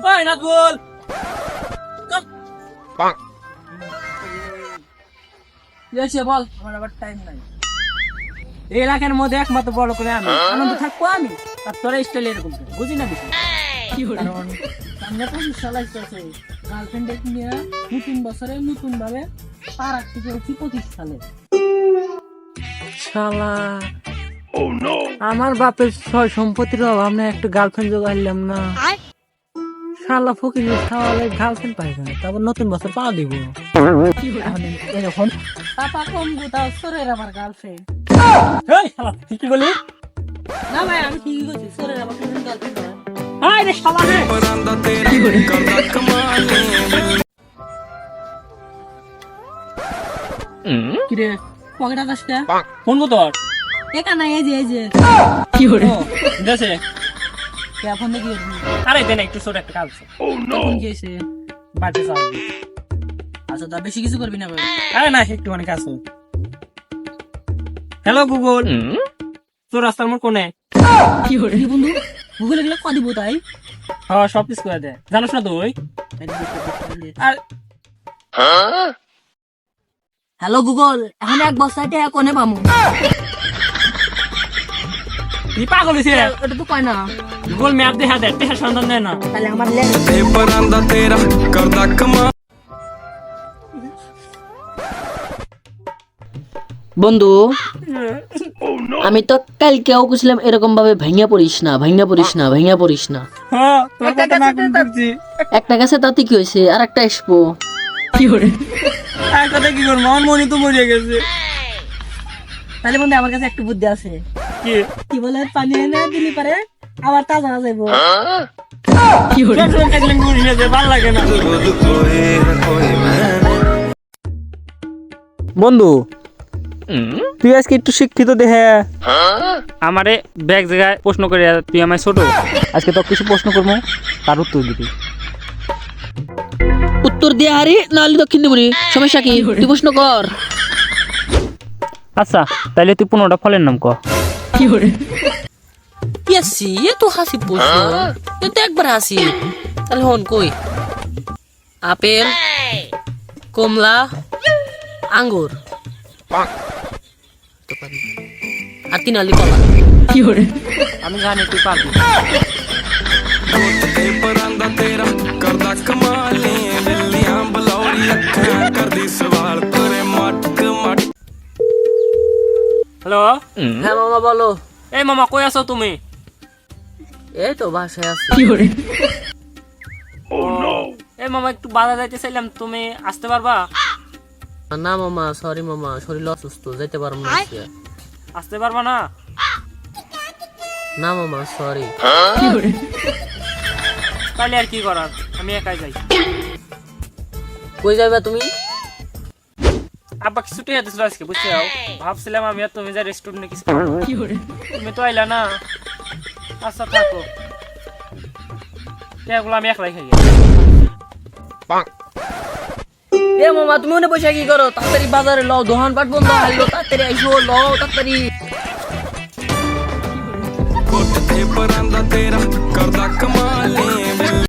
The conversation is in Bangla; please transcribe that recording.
ওই নাজবুল এসে বল, আমার আবার টাইম নাই। এই এলাকার মধ্যে একমাত্র বড় করে আমি আনন্দ থাকবো আমি, আর তোরা স্টাইল এরকম করে। বুঝি না বিষয় কারণ সামনে 25 সাল আসতেছে, গার্লফ্রেন্ড নিয়ে নতুন বছরে নতুন ভাবে পাড়ার থেকে উঠি 25 সালে। শালা আমার বাপের ছয় সম্পত্তির অভাব না, একটু গার্লফ্রেন্ড জোগাড়লাম না। শালা ফকির খাওয়ালে গার্লফ্রেন্ড পাই না, তারপর নতুন বছর পাওয়া দিব। এরকম পাপা কম গোটা সরের আমার গার্লফ্রেন্ড। এই শালা তুই কি বলি? না ভাই আমি ঠিকই বলছি, সরের আমার গার্লফ্রেন্ড। আয় রে শালা রে, কি বলি? কি রে পকেট আকাশটা ফোন কো তোর একা না, এই যে কি করে দেশে কে ফোন দেখি আরে দেন একটু ছোট একটা কাজ আছে। ফোন গিয়েছে বাড়িতে যাও। আচ্ছা তা বেশি কিছু করবি না ভাই। আরে না একটু অনেক আছে। হ্যালো গুগল, তোর রাস্তার মোড় কোনে? কি করে বন্ধু গুগলে গেলে কত দিব তাই? হ্যাঁ সব কিছু করে দে, জানোস না তুই? আর হ্যালো গুগল, এখন এক বস্তাতে কোনে পামু? তুই পাগল হইছিস? ওটা তো কয় না, গুগল ম্যাপ দেখা দে, দেখার সন্ধান দেয় না। তাহলে আমার লে বন্ধু আমি তো কালকেও বুঝলাম এরকম ভাবে ভাঙিয়া পড়িস না, ভাঙিয়া পড়িস না, ভাঙিয়া পড়িস না। হ্যাঁ তোর কথা না করছি। একটা কাছে তাতে কি হয়েছে, আর একটা আসবো। কি করে আর কথা কি করব, আমার মনে তো মরে গেছে। তাহলে বন্ধু আমার কাছে একটু বুদ্ধি আছে। কি কি বলে পানি এনে দিলি পারে আবার তাজা যাইবো। কি করে সব কাজলে মরে গেছে, ভালো লাগে না। বন্ধু তুই আজকে একটু শিক্ষিত দেহে আমারে ব্যাগ জায়গায় প্রশ্ন করে, তুই আমায় ছোট, আজকে তো কিছু প্রশ্ন করবো, তার উত্তর দিবি। উত্তর দিয়ে হারি নাহলে দক্ষিণ দিবি, সমস্যা কি? তুই প্রশ্ন কর। আচ্ছা তাইলে তুই 15টা ফলের নাম ক। কি করে ইয়াসি এ তো হাসি প্রশ্ন, এ তো একবার হাসি। তাহলে হন কই, আপেল, কমলা, আঙ্গুর আর 3 আলি কলা। কি করে আমি জানি তুই পারবি। হ্যালো, হ্যাঁ মামা বলো। এই মামা কই আছো তুমি? এই তো বাসায় আছি। কি করে এই মামা একটু বাজার যাইতে চাইলাম, তুমি আসতে পারবা? না মামা, সরি মামা, শরীর অসুস্থ, যাইতে পারবো না আজকে। আসতে পারবা না? না মামা সরি। তাহলে আর কি করার, আমি একাই যাই। কই যাইবা তুমি? আব্বা কিছু টেয়া দিছিল আজকে, বুঝতে যাও, ভাবছিলাম আমি আর তুমি যা রেস্টুরেন্টে কিছু খাবো। তুমি তো আইলা না। আচ্ছা থাকো, টেয়াগুলো আমি একলাই খাই। এ মামা তুমি মনে বসে কি করো? তাড়াতাড়ি বাজারে লও, দোকান পাট বন্ধ হইলো, তাড়াতাড়ি আইসো, লও তাড়াতাড়ি। ਕੋਟ ਤੇ ਪਰਾਂਦਾ ਤੇਰਾ ਕਰਦਾ ਕਮਾਲੇ